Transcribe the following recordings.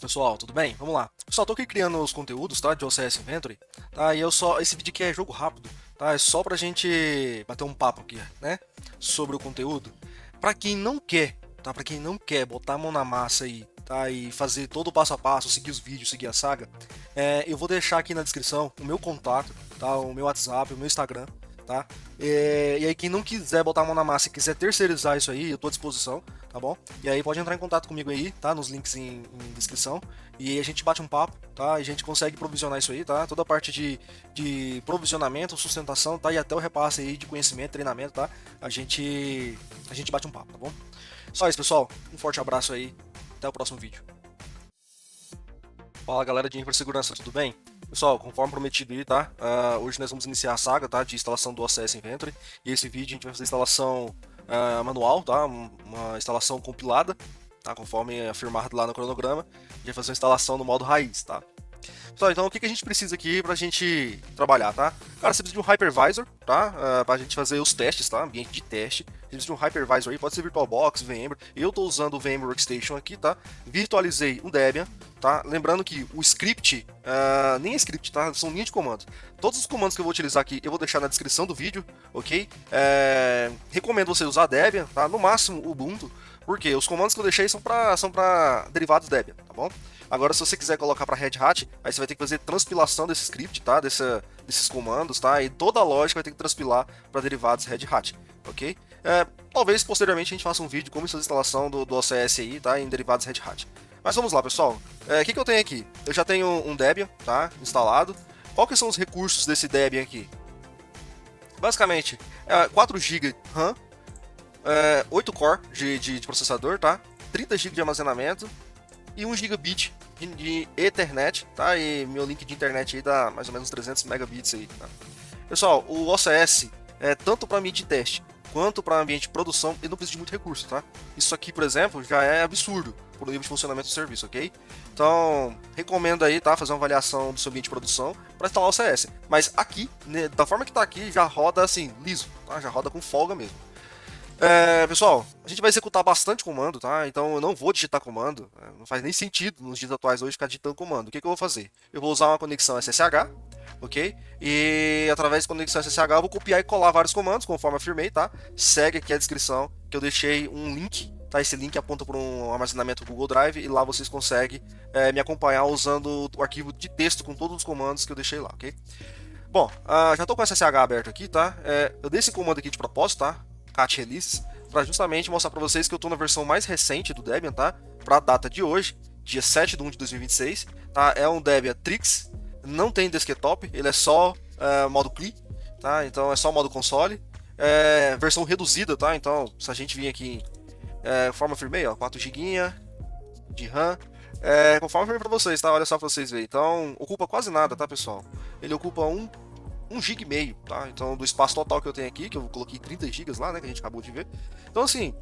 Pessoal, tudo bem? Vamos lá. Pessoal, tô aqui criando os conteúdos, tá, de OCS Inventory, tá, esse vídeo aqui é jogo rápido, tá, é só pra gente bater um papo aqui, né, sobre o conteúdo. Pra quem não quer, tá, pra quem não quer botar a mão na massa aí, tá, e fazer todo o passo a passo, seguir os vídeos, seguir a saga, eu vou deixar aqui na descrição o meu contato, tá, o meu WhatsApp, o meu Instagram, tá? E aí quem não quiser botar a mão na massa e quiser terceirizar isso aí, eu tô à disposição, tá bom? E aí pode entrar em contato comigo aí, tá? Nos links em descrição. E aí a gente bate um papo, tá? E a gente consegue provisionar isso aí, tá? Toda a parte de provisionamento, sustentação, tá? E até o repasse aí de conhecimento, treinamento, tá? A gente bate um papo, tá bom? Só isso, pessoal. Um forte abraço aí. Até o próximo vídeo. Fala galera de Infrasegurança, tudo bem? Pessoal, conforme prometido aí, tá? Hoje nós vamos iniciar a saga, tá? De instalação do OCS Inventory. E esse vídeo a gente vai fazer a instalação manual, tá? Uma instalação compilada, tá? Conforme afirmado lá no cronograma. A gente vai fazer uma instalação no modo raiz, tá? Pessoal, então o que a gente precisa aqui pra gente trabalhar, tá? Cara, você precisa de um hypervisor, tá? Pra gente fazer os testes, tá? Ambiente de teste. Você precisa de um hypervisor aí, pode ser VirtualBox, VMware. Eu tô usando o VMware Workstation aqui, tá? Virtualizei um Debian, tá? Lembrando que o script, nem é script, tá? São linhas de comando. Todos os comandos que eu vou utilizar aqui, eu vou deixar na descrição do vídeo, ok? Recomendo você usar Debian, tá? No máximo Ubuntu, porque os comandos que eu deixei são pra derivados Debian, tá bom? Agora, se você quiser colocar para Red Hat, aí você vai ter que fazer transpilação desse script, tá? Desses comandos, tá? E toda a lógica vai ter que transpilar para derivados Red Hat, ok? Talvez posteriormente a gente faça um vídeo como essa instalação do OCS aí, tá? Em derivados Red Hat. Mas vamos lá, pessoal. O que eu tenho aqui? Eu já tenho um Debian, tá? Instalado. Qual que são os recursos desse Debian aqui? Basicamente, 4 GB RAM, 8 core de processador, tá? 30 GB de armazenamento e 1 gigabit de Ethernet, tá? E meu link de internet aí dá mais ou menos 300 megabits aí, tá? Pessoal, o OCS tanto para ambiente de teste quanto para ambiente de produção, ele não precisa de muito recurso, tá? Isso aqui, por exemplo, já é absurdo pro nível de funcionamento do serviço, ok? Então, recomendo aí, tá? Fazer uma avaliação do seu ambiente de produção para instalar o OCS. Mas aqui, né, da forma que tá aqui, já roda assim, liso, tá? Já roda com folga mesmo. Pessoal, a gente vai executar bastante comando, tá? Então eu não vou digitar comando, não faz nem sentido nos dias atuais hoje ficar digitando comando. O que eu vou fazer? Eu vou usar uma conexão SSH, ok? E através da conexão SSH eu vou copiar e colar vários comandos, conforme afirmei, tá? Segue aqui a descrição, que eu deixei um link, tá? Esse link aponta para um armazenamento Google Drive e lá vocês conseguem me acompanhar usando o arquivo de texto com todos os comandos que eu deixei lá, ok? Bom, já estou com o SSH aberto aqui, tá? Eu dei esse comando aqui de propósito, tá? Cat Release, para justamente mostrar para vocês que eu estou na versão mais recente do Debian, tá? Para a data de hoje, dia 7 de 1 de 2026, tá? É um Debian Trix, não tem desktop, ele é só modo CLI, tá? Então é só modo console, versão reduzida, tá? Então se a gente vir aqui, conforme eu firmei, ó, 4 GB de RAM, conforme eu firmei para vocês, tá? Olha só para vocês verem. Então ocupa quase nada, tá, pessoal? Ele ocupa 1,5 GB, tá? Então, do espaço total que eu tenho aqui, que eu coloquei 30 GB lá, né, que a gente acabou de ver. Então, assim,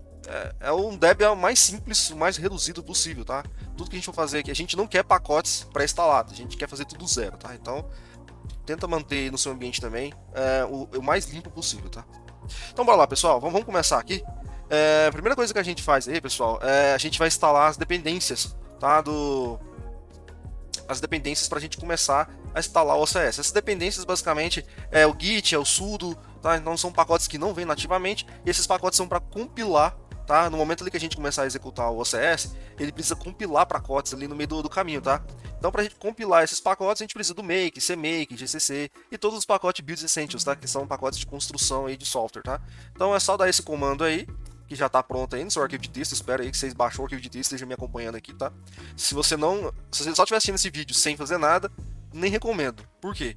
é um Debian mais simples, o mais reduzido possível, tá? Tudo que a gente for fazer aqui, a gente não quer pacotes pré-instalados, a gente quer fazer tudo zero, tá? Então, tenta manter no seu ambiente também o mais limpo possível, tá? Então, bora lá, pessoal, vamos começar aqui. A primeira coisa que a gente faz aí, pessoal, a gente vai instalar as dependências, tá? As dependências para a gente começar a instalar o OCS. Essas dependências basicamente é o Git, é o sudo, tá? Então são pacotes que não vêm nativamente e esses pacotes são para compilar, tá? No momento ali que a gente começar a executar o OCS, ele precisa compilar pacotes ali no meio do caminho, tá? Então para a gente compilar esses pacotes, a gente precisa do Make, CMake, GCC e todos os pacotes Build Essentials, tá? Que são pacotes de construção aí de software, tá? Então é só dar esse comando aí, que já está pronto aí no seu arquivo de texto. Espero aí que vocês baixem o arquivo de texto e estejam me acompanhando aqui, tá? Se você só estiver assistindo esse vídeo sem fazer nada, nem recomendo. Por quê?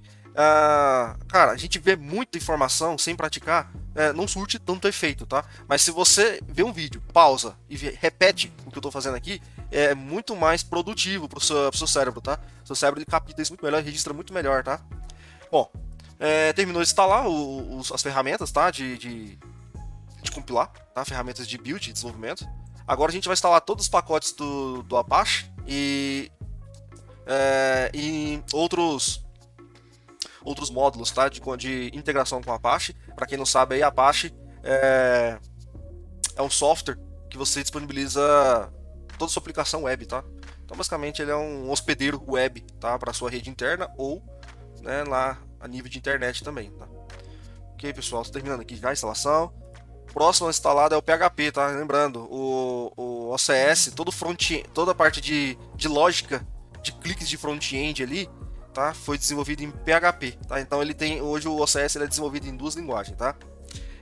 Cara, a gente vê muita informação sem praticar, não surte tanto efeito, tá? Mas se você vê um vídeo, pausa e repete o que eu estou fazendo aqui, é muito mais produtivo pro seu cérebro, tá? Seu cérebro ele capta isso muito melhor, registra muito melhor, tá? Bom, terminou de instalar as ferramentas, tá? De compilar, tá? Ferramentas de build e desenvolvimento. Agora a gente vai instalar todos os pacotes do Apache e outros módulos, tá? De integração com o Apache. Para quem não sabe, aí, Apache é um software que você disponibiliza toda a sua aplicação web, tá? Então, basicamente, ele é um hospedeiro web, tá? Para sua rede interna ou, né, lá a nível de internet também, tá? Ok, pessoal, estou terminando aqui já a instalação. Próximo instalado é o PHP, tá? Lembrando, o OCS, toda a parte de lógica de cliques de front-end ali, tá? Foi desenvolvido em PHP, tá? Então ele tem, hoje o OCS ele é desenvolvido em duas linguagens, tá?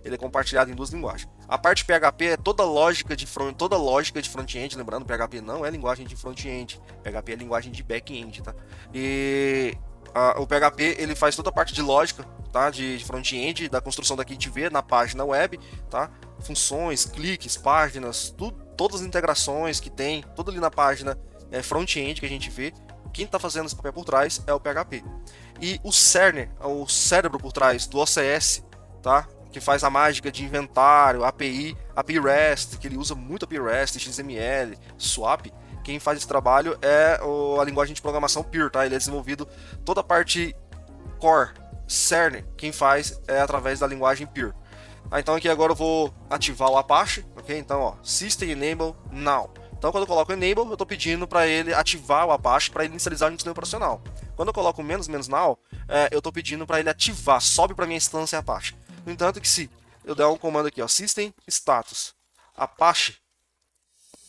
Ele é compartilhado em duas linguagens. A parte PHP é toda lógica de front-end, lembrando, PHP não é linguagem de front-end, PHP é linguagem de back-end, tá? E o PHP ele faz toda a parte de lógica, tá? De front-end, da construção da gateway na página web, tá? Funções, cliques, páginas, todas as integrações que tem, tudo ali na página front-end que a gente vê. Quem está fazendo esse papel por trás é o PHP. E o CERN, o cérebro por trás do OCS, tá? Que faz a mágica de inventário, API REST, que ele usa muito API REST, XML, Swap. Quem faz esse trabalho é a linguagem de programação Pure, tá? Ele é desenvolvido toda a parte core, CERN, quem faz é através da linguagem Pure. Então aqui agora eu vou ativar o Apache, ok? Então, ó, System Enable Now. Então quando eu coloco Enable, eu estou pedindo para ele ativar o Apache para inicializar o sistema operacional. Quando eu coloco menos now, eu estou pedindo para ele ativar, sobe para minha instância Apache. No entanto que se eu der um comando aqui, ó, System Status Apache,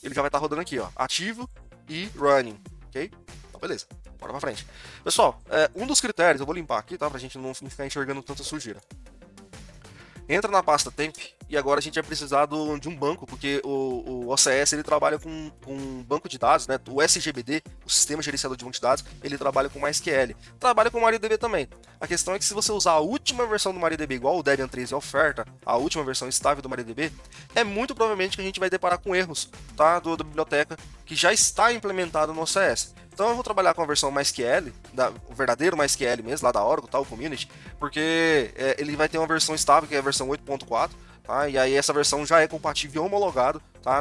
ele já vai estar rodando aqui, ó, ativo e running, ok? Então beleza, bora pra frente. Pessoal, um dos critérios, eu vou limpar aqui, tá? Pra gente não ficar enxergando tanta sujeira. Entra na pasta temp e agora a gente vai precisar de um banco, porque o OCS ele trabalha com um banco de dados, né? O SGBD, o Sistema Gerenciador de Banco de Dados, ele trabalha com MySQL. Trabalha com MariaDB também. A questão é que se você usar a última versão do MariaDB, igual o Debian 13 oferta, a última versão estável do MariaDB, é muito provavelmente que a gente vai deparar com erros, tá? Da biblioteca que já está implementada no OCS. Então eu vou trabalhar com a versão MySQL, o verdadeiro MySQL mesmo, lá da Oracle, tá, o Community, porque ele vai ter uma versão estável, que é a versão 8.4, tá, e aí essa versão já é compatível e homologado, tá,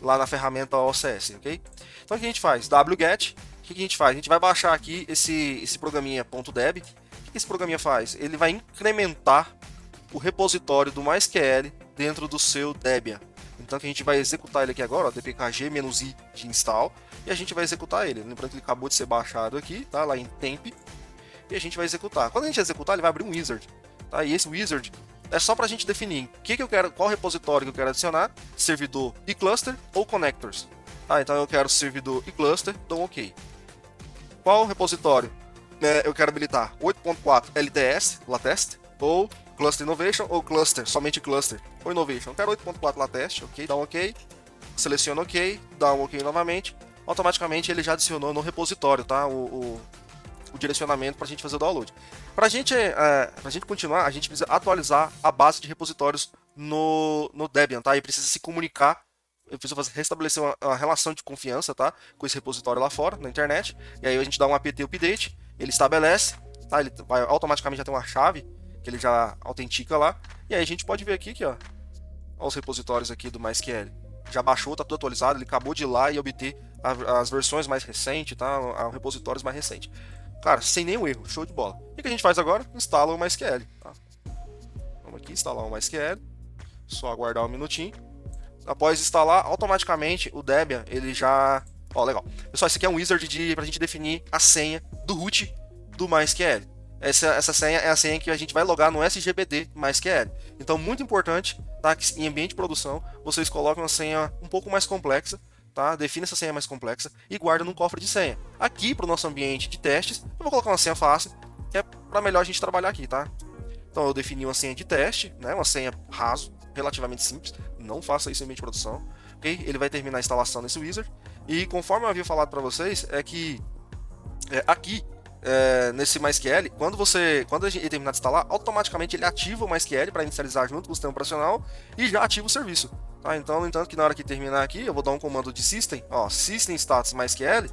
lá na ferramenta OCS, ok? Então o que a gente faz? wget, o que a gente faz? A gente vai baixar aqui esse programinha .deb. O que esse programinha faz? Ele vai incrementar o repositório do MySQL dentro do seu Debian. Então a gente vai executar ele aqui agora, ó, dpkg-i de install, e a gente vai executar ele. Lembrando que ele acabou de ser baixado aqui, tá? Lá em temp, e a gente vai executar. Quando a gente executar, ele vai abrir um wizard, tá? E esse wizard é só para a gente definir que eu quero, qual repositório que eu quero adicionar, servidor e cluster ou connectors. Tá? Então eu quero servidor e cluster, dou OK. Qual repositório eu quero habilitar? 8.4 LTS, Latest, ou Cluster Innovation, ou Cluster, somente Cluster, ou Innovation. Eu quero 8.4 Latest, OK, dá um OK, seleciona OK, dá um OK novamente, automaticamente ele já adicionou no repositório, tá? O direcionamento para a gente fazer o download. Para a gente continuar, a gente precisa atualizar a base de repositórios no Debian, tá? E precisa se comunicar, eu preciso restabelecer uma relação de confiança, tá? Com esse repositório lá fora, na internet. E aí a gente dá um apt update, ele estabelece, tá? Ele vai automaticamente já ter uma chave que ele já autentica lá. E aí a gente pode ver aqui, ó, os repositórios aqui do MySQL. Já baixou, tá tudo atualizado, ele acabou de ir lá e obter as versões mais recentes, tá? Os repositórios mais recentes. Cara, sem nenhum erro, show de bola. O que a gente faz agora? Instala o MySQL, tá? Vamos aqui instalar o MySQL. Só aguardar um minutinho. Após instalar, automaticamente o Debian, ele já... Ó, legal. Pessoal, esse aqui é um wizard pra gente definir a senha do root do MySQL. Essa senha é a senha que a gente vai logar no SGBD MySQL. Então, muito importante, tá? Que em ambiente de produção, vocês colocam uma senha um pouco mais complexa, tá? Defina essa senha mais complexa e guarda num cofre de senha. Aqui, para o nosso ambiente de testes, eu vou colocar uma senha fácil, que é para melhor a gente trabalhar aqui, tá? Então, eu defini uma senha de teste, né? Uma senha raso, relativamente simples. Não faça isso em ambiente de produção, ok? Ele vai terminar a instalação nesse wizard. E conforme eu havia falado para vocês, é que aqui nesse MySQL, quando ele terminar de instalar, automaticamente ele ativa o MySQL para inicializar junto com o sistema operacional e já ativa o serviço. Tá? Então, no entanto, que na hora que terminar aqui, eu vou dar um comando de system, ó, system status MySQL,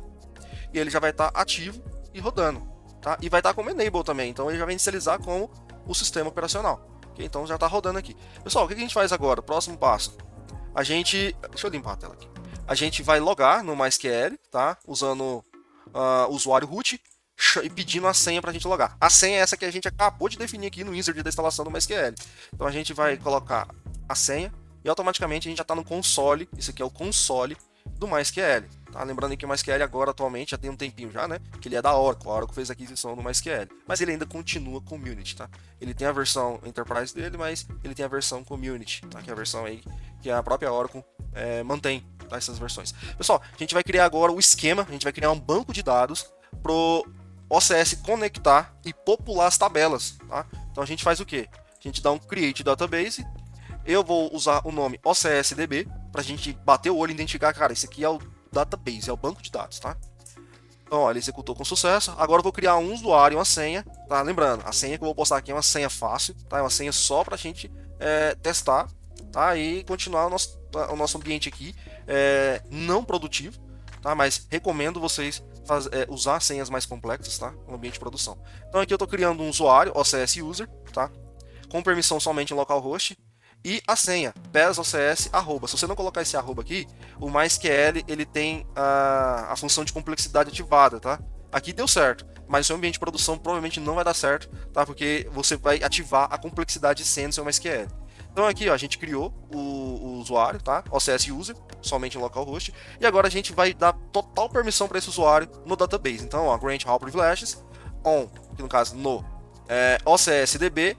e ele já vai estar ativo e rodando. Tá? E vai estar como enable também, então ele já vai inicializar com o sistema operacional. Okay? Então já está rodando aqui. Pessoal, o que a gente faz agora? Próximo passo. Deixa eu limpar a tela aqui. A gente vai logar no MySQL, tá? Usando o usuário root e pedindo a senha para a gente logar. A senha é essa que a gente acabou de definir aqui no wizard da instalação do MySQL. Então a gente vai colocar a senha e automaticamente a gente já está no console. Isso aqui é o console do MySQL. Tá? Lembrando que o MySQL agora, atualmente, já tem um tempinho já, né? Que ele é da Oracle. A Oracle fez a aquisição do MySQL. Mas ele ainda continua Community, tá? Ele tem a versão Enterprise dele, mas ele tem a versão Community, tá? Que é a versão aí que a própria Oracle mantém, tá? Essas versões. Pessoal, a gente vai criar agora o esquema, a gente vai criar um banco de dados pro OCS conectar e popular as tabelas, tá? Então a gente faz o quê? A gente dá um create database. Eu vou usar o nome OCSDB para a gente bater o olho e identificar, cara, esse aqui é o database, é o banco de dados, tá? Então, ó, ele executou com sucesso. Agora eu vou criar um usuário e uma senha, tá? Lembrando, a senha que eu vou postar aqui é uma senha fácil, tá? É uma senha só para a gente testar, tá? E continuar o nosso ambiente aqui não produtivo, tá? Mas recomendo vocês usar senhas mais complexas, tá? No ambiente de produção. Então aqui eu estou criando um usuário, OCS User, tá? Com permissão somente em localhost. E a senha, PES-OCS, arroba. Se você não colocar esse arroba aqui, o MySQL ele tem a função de complexidade ativada, tá? Aqui deu certo, mas o seu ambiente de produção provavelmente não vai dar certo, tá? Porque você vai ativar a complexidade de senha do seu MySQL. Então aqui, ó, a gente criou o usuário, tá? OCS User, somente em localhost. E agora a gente vai dar total permissão para esse usuário no database. Então, ó, grant all privileges on, que no caso no OCSDB,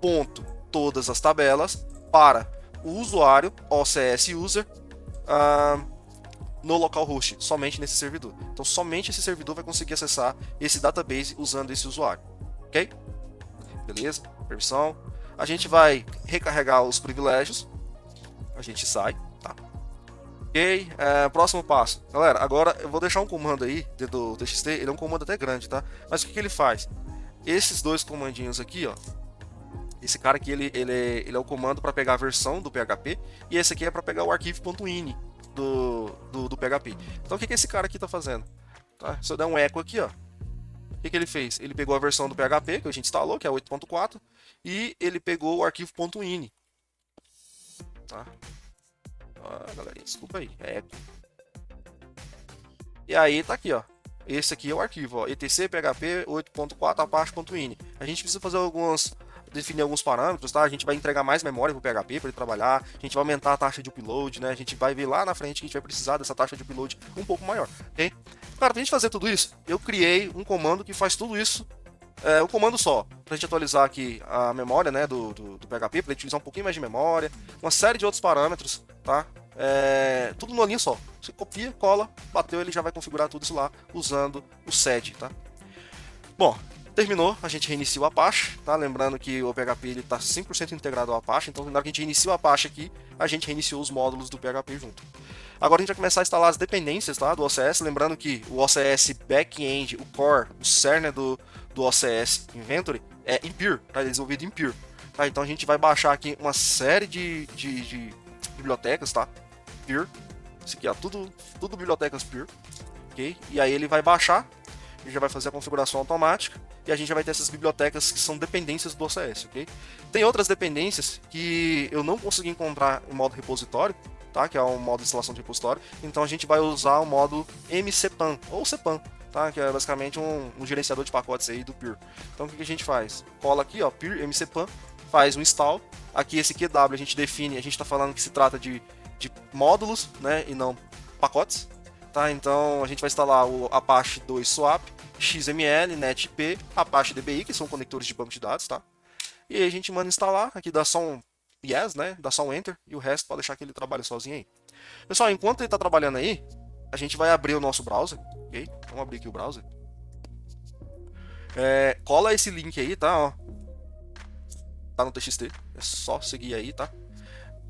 ponto, todas as tabelas, para o usuário OCS User no localhost, somente nesse servidor. Então, somente esse servidor vai conseguir acessar esse database usando esse usuário. Ok? Beleza? Permissão. A gente vai recarregar os privilégios. A gente sai, tá? Ok? Próximo passo. Galera, agora eu vou deixar um comando aí dentro do TXT. Ele é um comando até grande, tá? Mas o que ele faz? Esses dois comandinhos aqui, ó. Esse cara aqui, ele é o comando para pegar a versão do PHP, e esse aqui é para pegar o arquivo.ini do PHP. Então o que esse cara aqui está fazendo? Tá? Se eu der um eco aqui, ó, o que ele fez? Ele pegou a versão do PHP que a gente instalou, que é 8.4, e ele pegou o arquivo.ini. Tá? Galerinha, desculpa aí, é eco. E aí tá aqui, ó. Esse aqui é o arquivo, ó, etc php 8.4 apache.ini. A gente precisa fazer definir alguns parâmetros, tá? A gente vai entregar mais memória pro PHP para ele trabalhar, a gente vai aumentar a taxa de upload, né? A gente vai ver lá na frente que a gente vai precisar dessa taxa de upload um pouco maior, ok? Cara, pra gente fazer tudo isso, eu criei um comando que faz tudo isso, um comando só, pra gente atualizar aqui a memória, né, do PHP, pra ele utilizar um pouquinho mais de memória, uma série de outros parâmetros, tá? Tudo numa linha só. Você copia, cola, bateu, ele já vai configurar tudo isso lá usando o sed, tá? Bom, terminou, a gente reinicia o Apache, tá? Lembrando que o PHP ele está 100% integrado ao Apache, então na hora que a gente inicia o Apache aqui, a gente reiniciou os módulos do PHP junto. Agora a gente vai começar a instalar as dependências, tá, do OCS, lembrando que o OCS Backend, o core, o cerne do OCS Inventory é em Pure, tá? Ele é desenvolvido em Pure. Tá? Então a gente vai baixar aqui uma série de bibliotecas, tá? Pure, isso aqui é tudo bibliotecas Pure, ok? E aí ele vai baixar, a gente já vai fazer a configuração automática e a gente já vai ter essas bibliotecas que são dependências do OCS, ok? Tem outras dependências que eu não consegui encontrar em modo repositório, tá? Que é um modo de instalação de repositório, então a gente vai usar o modo mcpan ou cpan, tá? Que é basicamente um gerenciador de pacotes aí do Pure. Então o que a gente faz? Cola aqui, ó, Pure mcpan, faz um install. Aqui esse QW a gente define, a gente está falando que se trata de módulos, né, e não pacotes. Tá, então a gente vai instalar o Apache 2 Swap, XML, NetP, Apache DBI, que são conectores de banco de dados, tá? E aí a gente manda instalar, aqui dá só um yes, né? Dá só um enter e o resto pode deixar que ele trabalhe sozinho aí. Pessoal, enquanto ele está trabalhando aí, a gente vai abrir o nosso browser, ok? Vamos abrir aqui o browser. Cola esse link aí, tá? Ó. Tá no TXT, é só seguir aí, tá?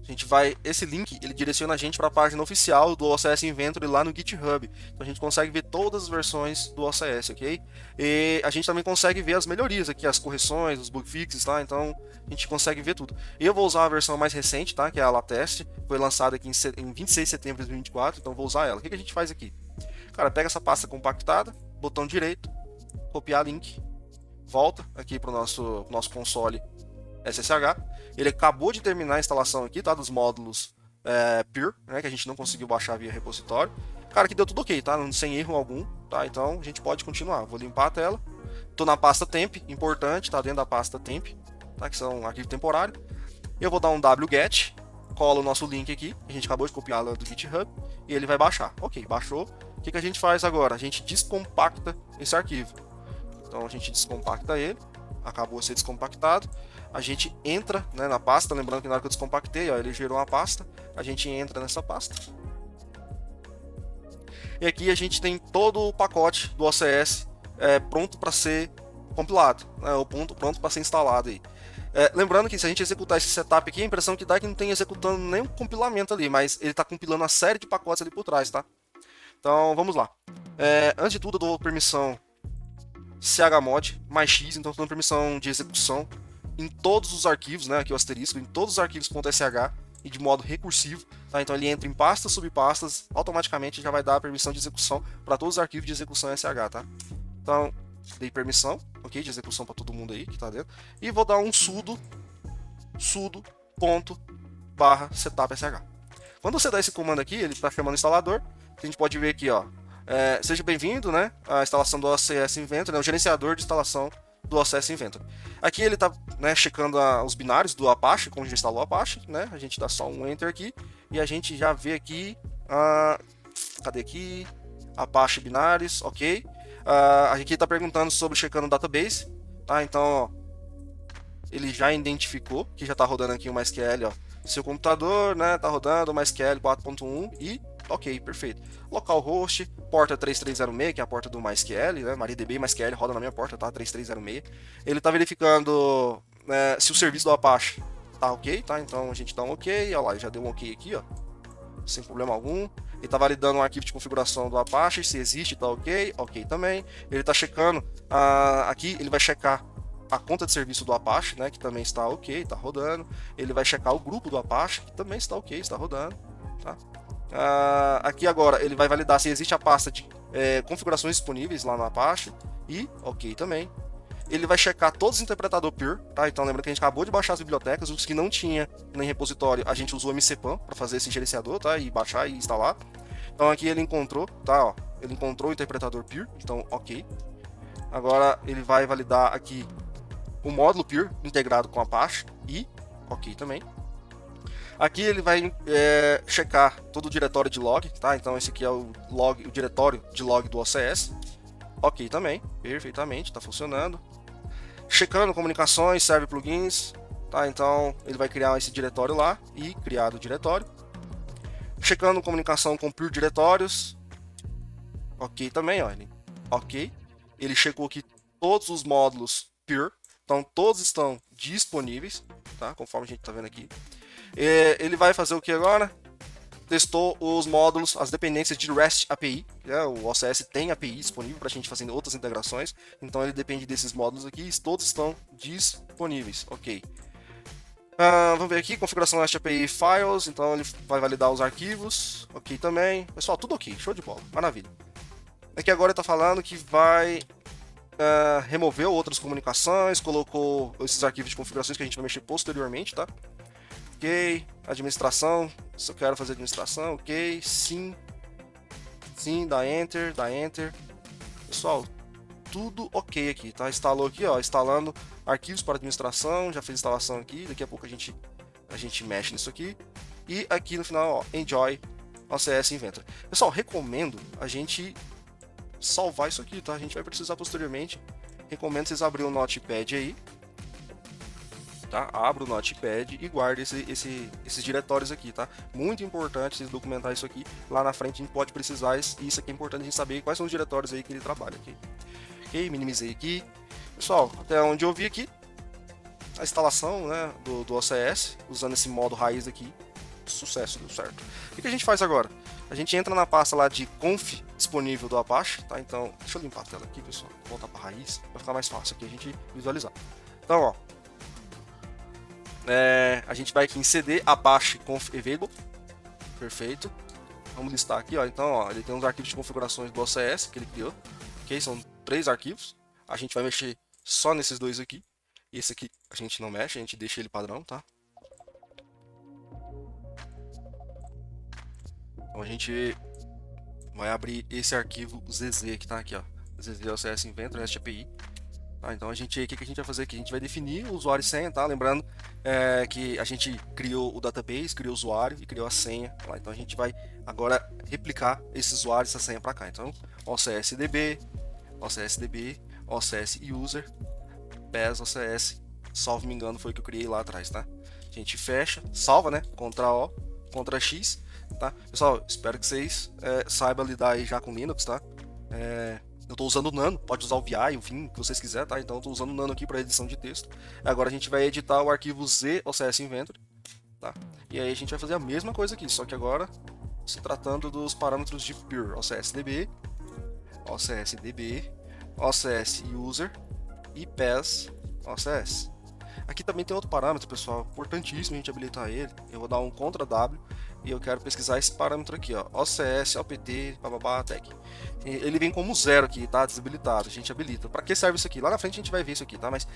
A gente vai, esse link, ele direciona a gente para a página oficial do OCS Inventory lá no GitHub. Então a gente consegue ver todas as versões do OCS, ok? E a gente também consegue ver as melhorias aqui, as correções, os bug fixes, tá? Então a gente consegue ver tudo. Eu vou usar a versão mais recente, tá? Que é a Latest, foi lançada aqui em 26 de setembro de 2024, então vou usar ela. O que a gente faz aqui? Cara, pega essa pasta compactada, botão direito, copiar link, volta aqui para o nosso console SSH. Ele acabou de terminar a instalação aqui, tá? Dos módulos Pure, né? Que a gente não conseguiu baixar via repositório. Cara, aqui deu tudo ok, tá? Sem erro algum, tá? Então a gente pode continuar. Vou limpar a tela. Tô na pasta temp, importante, tá? Dentro da pasta temp, tá? Que são arquivo temporário. Eu vou dar um wget, cola o nosso link aqui, a gente acabou de copiar lá do GitHub, e ele vai baixar. Ok, baixou. O que a gente faz agora? A gente descompacta esse arquivo. Então a gente descompacta ele, acabou de ser descompactado. A gente entra, né, na pasta, lembrando que na hora que eu descompactei, ó, ele gerou uma pasta, a gente entra nessa pasta. E aqui a gente tem todo o pacote do OCS pronto para ser compilado, né, ou pronto para ser instalado aí. Lembrando que se a gente executar esse setup aqui, a impressão que dá é que não tem executando nenhum compilamento ali, mas ele está compilando uma série de pacotes ali por trás, tá? Então vamos lá. Antes de tudo, eu dou permissão chmod mais x, então estou dando permissão de execução em todos os arquivos, né? Aqui o asterisco, em todos os arquivos.sh e de modo recursivo, tá? Então ele entra em pastas, subpastas, automaticamente já vai dar a permissão de execução para todos os arquivos de execução sh, tá? Então, dei permissão, ok, de execução para todo mundo aí que tá dentro, e vou dar um sudo /setup.sh. Quando você dá esse comando aqui, ele está chamando o instalador, a gente pode ver aqui, ó, seja bem-vindo, né, à instalação do OCS Inventor, né, o gerenciador de instalação do OCS Inventor. Aqui ele está, né, checando os binários do Apache, como já instalou o Apache, né, a gente dá só um Enter aqui, e a gente já vê aqui, cadê aqui, Apache binários, ok. Aqui está perguntando sobre checando o database, tá, então, ó, ele já identificou que já está rodando aqui o MySQL, ó, seu computador, né, tá rodando o MySQL 4.1 e ok, perfeito. Localhost, porta 3306, que é a porta do MySQL, né? MariaDB MySQL roda na minha porta, tá? 3306. Ele tá verificando, né, se o serviço do Apache tá ok, tá? Então a gente dá um ok, olha lá, já deu um ok aqui, ó, sem problema algum. Ele tá validando um arquivo de configuração do Apache, se existe, tá ok, ok também. Ele tá checando, aqui ele vai checar a conta de serviço do Apache, né, que também está ok, está rodando. Ele vai checar o grupo do Apache, que também está ok, está rodando, tá? Aqui agora ele vai validar se existe a pasta de configurações disponíveis lá no Apache e ok também. Ele vai checar todos os interpretadores Pure, tá? Então lembra que a gente acabou de baixar as bibliotecas, os que não tinha nem repositório, a gente usou o MCPAN para fazer esse gerenciador, tá? E baixar e instalar. Então aqui ele encontrou, tá? Ó, ele encontrou o interpretador Pure, então ok. Agora ele vai validar aqui o módulo Pure integrado com Apache e ok também. Aqui ele vai checar todo o diretório de log, tá? Então esse aqui é o diretório de log do OCS. Ok também, perfeitamente, está funcionando. Checando comunicações, serve plugins, tá? Então ele vai criar esse diretório lá e criar o diretório. Checando comunicação com Pure diretórios. Ok também, ó. Ok. Ele checou aqui todos os módulos Pure. Então todos estão disponíveis, tá? Conforme a gente está vendo aqui. Ele vai fazer o que agora? Testou os módulos, as dependências de REST API, né? O OCS tem API disponível para a gente fazer outras integrações, então ele depende desses módulos aqui, todos estão disponíveis, ok. Vamos ver aqui, configuração REST API Files, então ele vai validar os arquivos, ok também. Pessoal, tudo ok, show de bola, maravilha. Aqui agora ele está falando que vai removeu outras comunicações, colocou esses arquivos de configurações que a gente vai mexer posteriormente, tá? Ok, administração, se eu quero fazer administração, ok, sim, dá enter, pessoal, tudo ok aqui, tá? Instalou aqui, ó, instalando arquivos para administração, já fez instalação aqui, daqui a pouco a gente mexe nisso aqui, e aqui no final, ó, enjoy OCS Inventor. Pessoal, recomendo a gente salvar isso aqui, tá? A gente vai precisar posteriormente, recomendo vocês abrirem o Notepad aí, tá? Abra o Notepad e guarde esses diretórios aqui, tá? Muito importante vocês documentar isso aqui. Lá na frente a gente pode precisar, e isso aqui é importante a gente saber quais são os diretórios aí que ele trabalha aqui. Ok, minimizei aqui. Pessoal, até onde eu vi aqui, a instalação, né, do OCS, usando esse modo raiz aqui, sucesso, deu certo. O que a gente faz agora? A gente entra na pasta lá de conf disponível do Apache, tá? Então, deixa eu limpar a tela aqui, pessoal, voltar para a raiz, vai ficar mais fácil aqui a gente visualizar. Então, ó, a gente vai aqui em cd apache conf available, perfeito. Vamos listar aqui, ó. Então, ó, ele tem uns arquivos de configurações do OCS que ele criou, ok? São 3 arquivos. A gente vai mexer só nesses 2 aqui. Esse aqui a gente não mexe, a gente deixa ele padrão, tá? Então a gente vai abrir esse arquivo ZZ que tá aqui, ó. ZZ OCS Inventor REST API. Tá, então o que a gente vai fazer aqui? A gente vai definir o usuário e senha, tá? Lembrando que a gente criou o database, criou o usuário e criou a senha. Tá? Então a gente vai agora replicar esse usuário e essa senha para cá. Então, OCSDB, OCSDB, OCS user, PES OCS, salvo me engano, foi o que eu criei lá atrás, tá? A gente fecha, salva, né? Ctrl O, Ctrl X, tá? Pessoal, espero que vocês saibam lidar aí já com Linux, tá? Eu estou usando o Nano, pode usar o VI, o Vim, que vocês quiserem, tá? Então eu estou usando o Nano aqui para edição de texto. Agora a gente vai editar o arquivo Z OCS Inventory, tá? E aí a gente vai fazer a mesma coisa aqui, só que agora se tratando dos parâmetros de pure, OCSDB, OCSDB, OCS user e PES OCS. Aqui também tem outro parâmetro, pessoal, importantíssimo a gente habilitar ele. Eu vou dar um Ctrl W e eu quero pesquisar esse parâmetro aqui, ó, OCS, OPT, bababá, tag. Ele vem como 0 aqui, tá? Desabilitado, a gente habilita. Para que serve isso aqui? Lá na frente a gente vai ver isso aqui, tá? Mas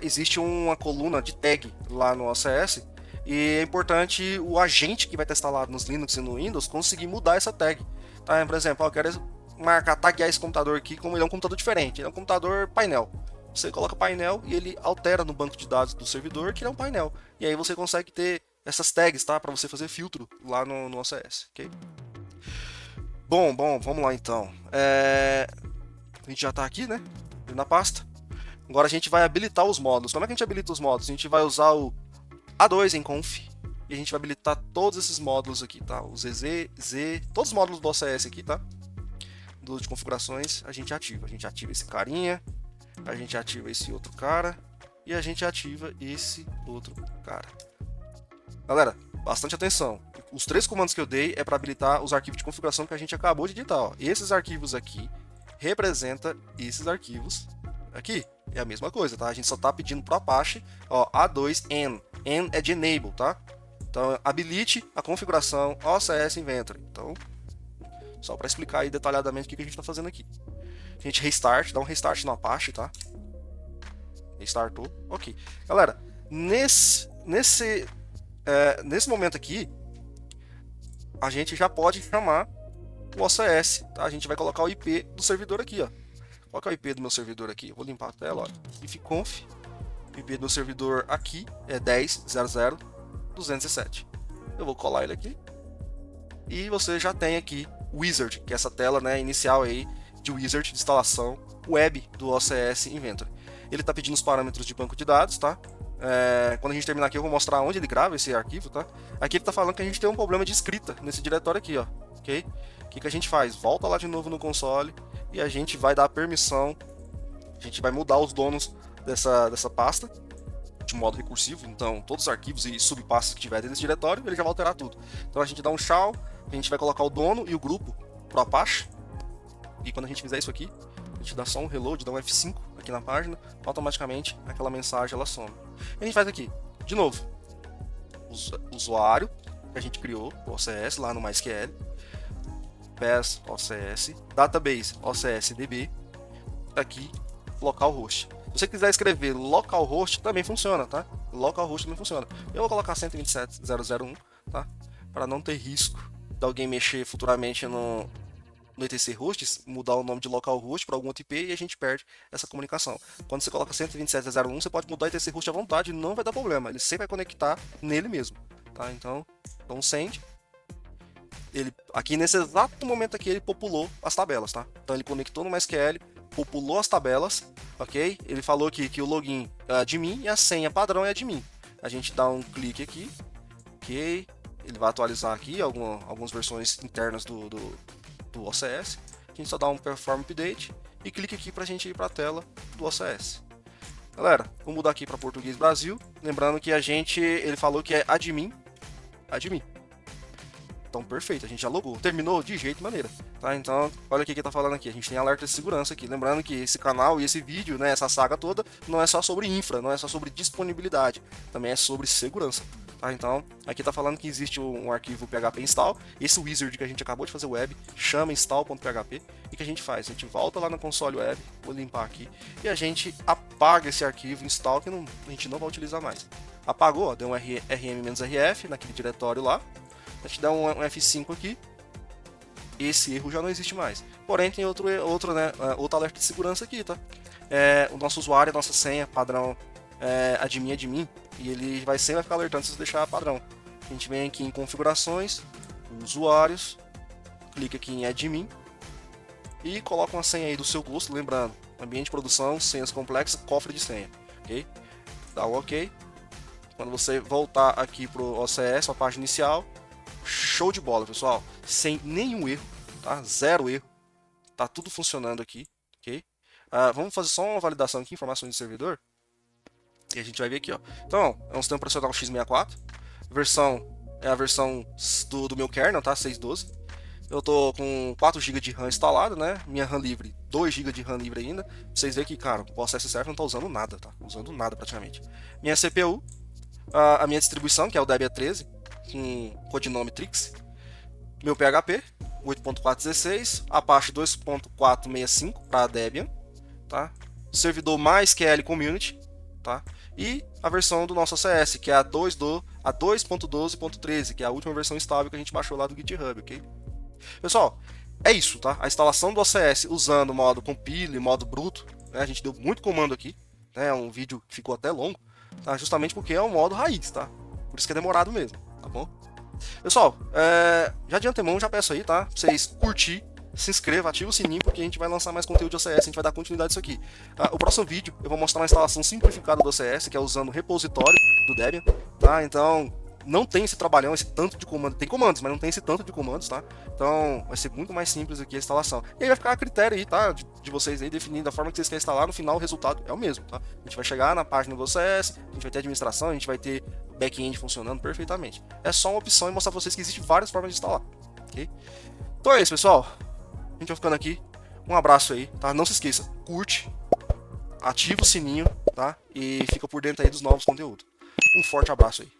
existe uma coluna de tag lá no OCS e é importante o agente que vai estar instalado nos Linux e no Windows conseguir mudar essa tag. Tá? Por exemplo, eu quero taguear esse computador aqui como ele é um computador diferente, ele é um computador painel. Você coloca painel e ele altera no banco de dados do servidor que ele é um painel. E aí você consegue ter essas tags, tá? Para você fazer filtro lá no OCS, ok? Bom, vamos lá então. A gente já está aqui, né? Na pasta. Agora a gente vai habilitar os módulos. Como é que a gente habilita os módulos? A gente vai usar o A2 em conf e a gente vai habilitar todos esses módulos aqui, tá? O ZZ, Z, todos os módulos do OCS aqui, tá? De configurações, a gente ativa. A gente ativa esse carinha, a gente ativa esse outro cara e a gente ativa esse outro cara. Galera, bastante atenção. Os 3 comandos que eu dei é para habilitar os arquivos de configuração que a gente acabou de editar. Ó. Esses arquivos aqui representam esses arquivos aqui. É a mesma coisa, tá? A gente só está pedindo para o Apache, ó, A2N. N é de enable, tá? Então, habilite a configuração OCS Inventory. Então, só para explicar aí detalhadamente o que a gente está fazendo aqui. A gente restart, dá um restart no Apache, tá? Restartou, ok. Galera, nesse momento aqui, a gente já pode chamar o OCS, tá? A gente vai colocar o IP do servidor aqui, ó. Qual que é o IP do meu servidor aqui? Eu vou limpar a tela, ó. ifconf, o IP do meu servidor aqui é 10.0.0.207. Eu vou colar ele aqui. E você já tem aqui o Wizard, que é essa tela, né, inicial aí de Wizard de instalação web do OCS Inventory. Ele está pedindo os parâmetros de banco de dados, tá? Quando a gente terminar aqui eu vou mostrar onde ele grava esse arquivo, tá? Aqui ele está falando que a gente tem um problema de escrita nesse diretório aqui, ó, ok? O que a gente faz? Volta lá de novo no console e a gente vai dar permissão, a gente vai mudar os donos dessa pasta de modo recursivo, então todos os arquivos e subpastas que tiver dentro desse diretório, ele já vai alterar tudo. Então a gente dá um shell, a gente vai colocar o dono e o grupo pro Apache, e quando a gente fizer isso aqui, a gente dá só um reload, dá um F5 aqui na página, automaticamente aquela mensagem ela some. E a gente faz aqui, de novo, o usuário que a gente criou, o OCS, lá no MySQL, PES OCS, database OCSDB, aqui, localhost. Se você quiser escrever localhost, também funciona, tá? Localhost também funciona. Eu vou colocar 127.0.0.1, tá? Para não ter risco de alguém mexer futuramente no etc hosts, mudar o nome de localhost para algum outro IP e a gente perde essa comunicação. Quando você coloca 127.0.1, você pode mudar o etc host à vontade, não vai dar problema. Ele sempre vai conectar nele mesmo, tá? Então send. Ele, aqui nesse exato momento aqui, ele populou as tabelas, tá? Então ele conectou no MySQL, populou as tabelas, ok? Ele falou que o login é admin e a senha padrão é admin. A gente dá um clique aqui, ok? Ele vai atualizar aqui algumas versões internas do OCS. A gente só dá um perform update e clica aqui para a gente ir para a tela do OCS. Galera, vou mudar aqui para português Brasil, lembrando que ele falou que é admin. Então, perfeito, a gente já logou. Terminou de jeito e maneira, tá? Então, olha o que ele tá falando aqui. A gente tem alerta de segurança aqui. Lembrando que esse canal e esse vídeo, né, essa saga toda, não é só sobre infra, não é só sobre disponibilidade, também é sobre segurança, tá? Então, aqui tá falando que existe um arquivo php install. Esse wizard que a gente acabou de fazer web chama install.php. E que a gente faz? A gente volta lá no console web, vou limpar aqui, e a gente apaga esse arquivo install que a gente não vai utilizar mais. Apagou, ó, deu um rm-rf naquele diretório lá. A gente dá um F5 aqui, esse erro já não existe mais. Porém, tem outro alerta de segurança aqui, tá? o nosso usuário, a nossa senha padrão admin, e ele sempre vai ficar alertando se você deixar padrão. A gente vem aqui em configurações, usuários, clica aqui em admin e coloca uma senha aí do seu gosto, lembrando, ambiente de produção, senhas complexas, cofre de senha, ok? Dá um ok. Quando você voltar aqui pro OCS, a página inicial, show de bola, pessoal, sem nenhum erro, tá? Zero erro, tá tudo funcionando aqui, ok? Vamos fazer só uma validação aqui, informações de servidor, e a gente vai ver aqui, ó. Então, é um sistema operacional x64, é a versão do meu kernel, tá? 6.12. Eu tô com 4 GB de RAM instalado, né? Minha RAM livre, 2 GB de RAM livre ainda. Pra vocês verem que, cara, o OCS Server não tá usando nada, tá? Usando nada praticamente. Minha CPU, a minha distribuição, que é o Debian 13, com codinome Trix. Meu PHP, 8.416, Apache 2.465 para Debian, tá? Servidor MySQL Community, tá? E a versão do nosso OCS, que é a 2.12.13, que é a última versão estável que a gente baixou lá do GitHub, ok? Pessoal, é isso, tá? A instalação do OCS usando o modo compile, modo bruto, né? A gente deu muito comando aqui, né? É um vídeo que ficou até longo, tá? Justamente porque é o modo raiz, tá? Por isso que é demorado mesmo, tá bom? Pessoal, já de antemão já peço aí, tá? Pra vocês curtir, se inscreva, ativa o sininho, porque a gente vai lançar mais conteúdo de OCS, a gente vai dar continuidade nisso aqui. O próximo vídeo eu vou mostrar uma instalação simplificada do OCS, que é usando o repositório do Debian, tá? Então, não tem esse trabalhão, esse tanto de comando. Tem comandos, mas não tem esse tanto de comandos, tá? Então, vai ser muito mais simples aqui a instalação. E aí vai ficar a critério aí, tá? De vocês aí, definindo a forma que vocês querem instalar, no final o resultado é o mesmo, tá? A gente vai chegar na página do OCS, a gente vai ter administração, a gente vai ter back-end funcionando perfeitamente. É só uma opção e mostrar pra vocês que existem várias formas de instalar, ok? Então é isso, pessoal. A gente vai ficando aqui. Um abraço aí, tá? Não se esqueça, curte, ativa o sininho, tá? E fica por dentro aí dos novos conteúdos. Um forte abraço aí.